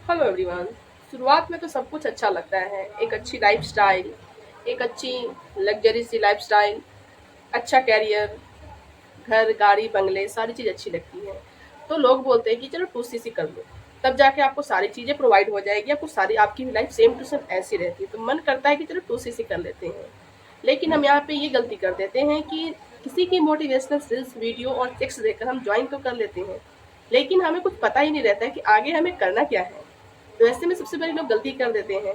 Hello everyone. शुरुआत में तो सब कुछ अच्छा लगता है, एक अच्छी लाइफस्टाइल, एक अच्छी लग्जरी सी लाइफस्टाइल, अच्छा कैरियर, घर, गाड़ी, बंगले, सारी चीज़ अच्छी लगती है। तो लोग बोलते हैं कि चलो 2cc कर लो, तब जाके आपको सारी चीज़ें प्रोवाइड हो जाएगी, आपको सारी आपकी भी लाइफ सेम टू सेम ऐसी रहती है। तो मन करता है कि चलो 2cc कर लेते हैं, लेकिन हम यहाँ पे ये गलती कर देते हैं कि किसी की मोटिवेशनल रील्स, वीडियो और टेक्स्ट देखकर हम ज्वाइन तो कर लेते हैं, लेकिन हमें कुछ पता ही नहीं रहता है कि आगे हमें करना क्या है। तो ऐसे में सबसे बड़ी लोग गलती कर देते हैं।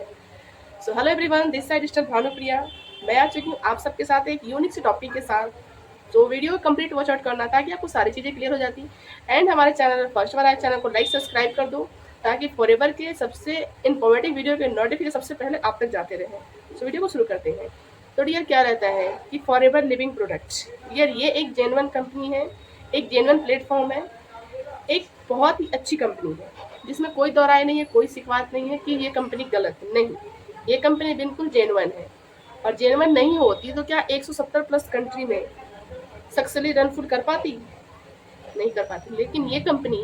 So hello everyone, this side star Bhanupriya. मैं आ चुकी हूँ आप सबके साथ एक यूनिक से टॉपिक के साथ। तो वीडियो कंप्लीट वॉच आउट करना ताकि आपको सारी चीज़ें क्लियर हो जाती। एंड हमारे चैनल फर्स्ट बार आए चैनल को लाइक सब्सक्राइब कर दो ताकि फॉरएवर के सबसे इन्फॉर्मेटिव वीडियो के नोटिफिकेशन सबसे पहले आप तक जाते रहे। सो वीडियो को शुरू करते हैं। तो डियर क्या रहता है कि फॉरएवर लिविंग प्रोडक्ट्स, डियर ये एक जेन्युइन कंपनी है, एक जेन्युइन प्लेटफॉर्म है, एक बहुत ही अच्छी कंपनी है जिसमें कोई दो राय नहीं है, कोई सिखवात नहीं है कि ये कंपनी गलत है। नहीं, ये कंपनी बिल्कुल जेन्युइन है। और जेन्युइन नहीं होती तो क्या 170 प्लस कंट्री में सक्सेसफुली रन फूड कर पाती? नहीं कर पाती। लेकिन ये company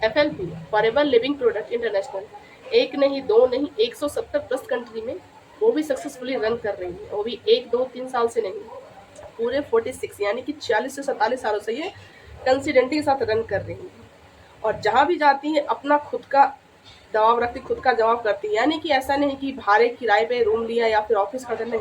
FLP, forever living product international, एक नहीं, दो नहीं, 170 प्लस कंट्री में वो भी सक्सेसफुली रन कर रही है। वो भी 1 2 3 साल से नहीं, पूरे 46 यानी कि 40 से 47 सालों से ये कंसिस्टेंटी के साथ रन कर रही है। और जहाँ भी जाती है अपना खुद का दबाव रखती, खुद का जवाब करती है। यानी कि ऐसा नहीं कि भाड़े किराए पे रूम लिया या फिर ऑफिस का नहीं,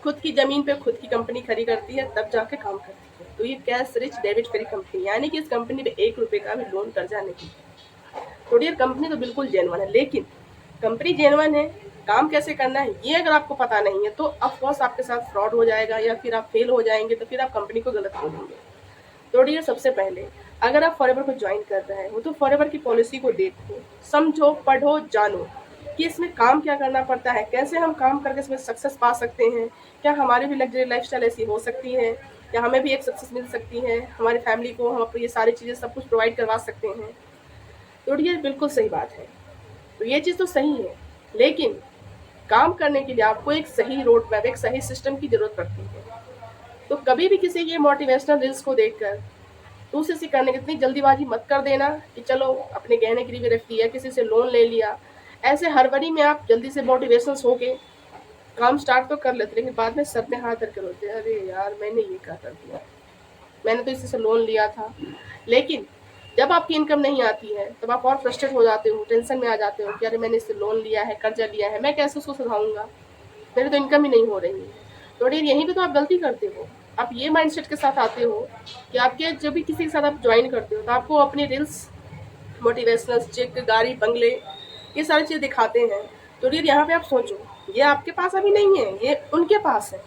खुद की ज़मीन पे खुद की कंपनी खड़ी करती है, तब जाके काम करती है। तो ये cash rich debit free company, यानी कि इस कंपनी पे 1 रुपये का भी लोन कर्जा नहीं है। तो डियर कंपनी तो बिल्कुल जेन्युइन है, लेकिन कंपनी जेन्युइन है, काम कैसे करना है ये अगर आपको पता नहीं है तो ऑफकोर्स आपके साथ फ्रॉड हो जाएगा या फिर आप फेल हो जाएंगे, तो फिर आप कंपनी को गलत बोलेंगे। तो डियर सबसे पहले अगर आप फॉरएवर को ज्वाइन कर रहे हो तो फॉरएवर की पॉलिसी को देखो, समझो, पढ़ो, जानो कि इसमें काम क्या करना पड़ता है, कैसे हम काम करके इसमें सक्सेस पा सकते हैं, क्या हमारी भी लग्जरी लाइफस्टाइल ऐसी हो सकती है, क्या हमें भी एक सक्सेस मिल सकती है, हमारी फैमिली को हम अपनी ये सारी चीज़ें सब कुछ प्रोवाइड करवा सकते हैं। तो डियर बिल्कुल सही बात है। तो ये चीज़ तो सही है, लेकिन काम करने के लिए आपको एक सही रोड मैप, एक सही सिस्टम की ज़रूरत पड़ती है। तो कभी भी किसी के मोटिवेशनल रील्स को देखकर दूसरे से करने की इतनी जल्दीबाजी मत कर देना कि चलो अपने गहने गिरवी रख दिया, किसी से लोन ले लिया। ऐसे हड़बड़ी में आप जल्दी से मोटिवेशनल हो के काम स्टार्ट तो कर लेते, लेकिन बाद में सर में हाथ रख कर होते हैं, अरे यार मैंने ये क्या कर दिया, मैंने तो इसी से लोन लिया था। लेकिन जब आपकी इनकम नहीं आती है तब आप और फ्रस्ट्रेट हो जाते हो, टेंशन में आ जाते हो कि अरे मैंने इससे लोन लिया है, कर्जा लिया है, मैं कैसे उसको सुधारूंगा, मेरी तो इनकम ही नहीं हो रही है। तो डियर यहीं पे तो आप गलती करते हो। आप ये माइंडसेट के साथ आते हो कि आपके जब भी किसी के साथ आप ज्वाइन करते हो तो आपको अपनी रील्स, मोटिवेशनल, चेक, गाड़ी, बंगले, ये सारी चीज़ें दिखाते हैं। तो डियर यहाँ पे आप सोचो, ये आपके पास अभी नहीं है, ये उनके पास है।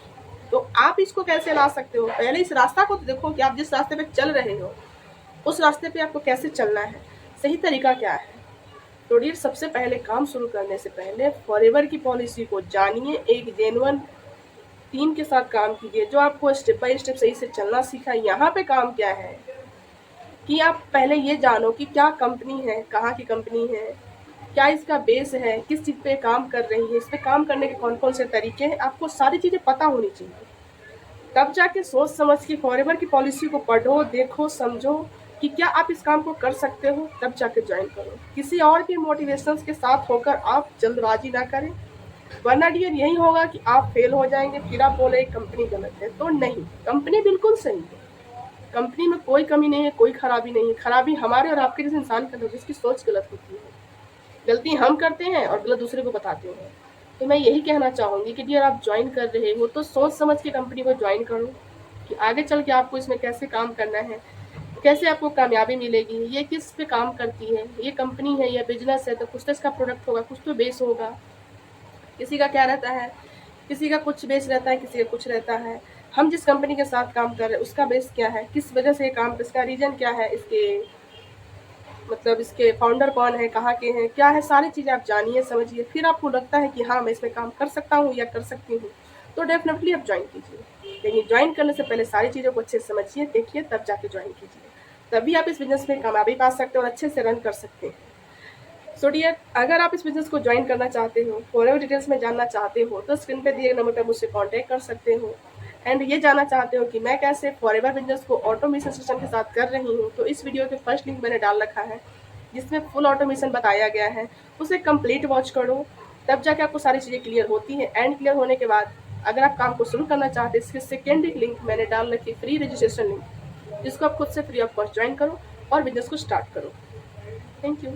तो आप इसको कैसे ला सकते हो? पहले इस रास्ता को तो देखो कि आप जिस रास्ते पे चल रहे हो उस रास्ते पे आपको कैसे चलना है, सही तरीका क्या है। तो डियर सबसे पहले काम शुरू करने से पहले फॉरएवर की पॉलिसी को जानिए, एक जेन्युइन टीम के साथ काम कीजिए जो आपको स्टेप बाय स्टेप सही से चलना सिखाए। यहाँ पे काम क्या है कि आप पहले ये जानो कि क्या कंपनी है, कहाँ की कंपनी है, क्या इसका बेस है, किस चीज़ पे काम कर रही है, इस पे काम करने के कौन कौन से तरीके हैं, आपको सारी चीज़ें पता होनी चाहिए। तब जाके सोच समझ के फॉरएवर की पॉलिसी को पढ़ो, देखो, समझो कि क्या आप इस काम को कर सकते हो, तब जाके ज्वाइन करो। किसी और के मोटिवेशंस के साथ होकर आप जल्दबाजी ना करें, वरना डियर यही होगा कि आप फेल हो जाएंगे, फिर आप बोले कंपनी गलत है। तो नहीं, कंपनी बिल्कुल सही है, कंपनी में कोई कमी नहीं है, कोई खराबी नहीं है। खराबी हमारे और आपके जैसे इंसान के अंदर जिसकी सोच गलत होती है। गलती हम करते हैं और गलत दूसरे को बताते हैं। तो मैं यही कहना चाहूँगी कि डियर आप ज्वाइन कर रहे हो तो सोच समझ के कंपनी को ज्वाइन करो कि आगे चल के आपको इसमें कैसे काम करना है, कैसे आपको कामयाबी मिलेगी, ये किस पे काम करती है, ये कंपनी है या बिजनेस है तो कुछ तो इसका प्रोडक्ट होगा, कुछ तो बेस होगा। किसी का क्या रहता है, किसी का कुछ बेस रहता है, किसी का कुछ रहता है। हम जिस कंपनी के साथ काम कर रहे हैं उसका बेस क्या है, किस वजह से ये काम, इसका रीजन क्या है, इसके मतलब इसके फाउंडर कौन है, कहाँ के हैं, क्या है, सारी चीज़ें आप जानिए, समझिए। फिर आपको लगता है कि हाँ मैं इसमें काम कर सकता हूँ या कर सकती हूँ, तो डेफिनेटली आप ज्वाइन कीजिए। लेकिन ज्वाइन करने से पहले सारी चीज़ों को अच्छे से समझिए, देखिए, तब जाके ज्वाइन कीजिए। तभी आप इस बिजनेस में कामयाबी पा सकते हो और अच्छे से रन कर सकते हैं। सो डियर अगर आप इस बिजनेस को ज्वाइन करना चाहते हो, फॉरएवर डिटेल्स में जानना चाहते हो, तो स्क्रीन पे दिए नंबर पर मुझसे कांटेक्ट कर सकते हो। एंड ये जानना चाहते हो कि मैं कैसे फॉरएवर बिजनेस को ऑटोमेशन सिस्टम के साथ कर रही हूँ, तो इस वीडियो के फर्स्ट लिंक मैंने डाल रखा है, जिसमें फुल ऑटोमेशन बताया गया है, उसे कंप्लीट वॉच करो, तब जाके आपको सारी चीज़ें क्लियर होती हैं। एंड क्लियर होने के बाद अगर आप काम को शुरू करना चाहते हैं, इसकी सेकेंडरी लिंक मैंने डाल रखी, फ्री रजिस्ट्रेशन लिंक, जिसको आप खुद से फ्री ऑफ कॉस्ट ज्वाइन करो और बिजनेस को स्टार्ट करो। Thank you.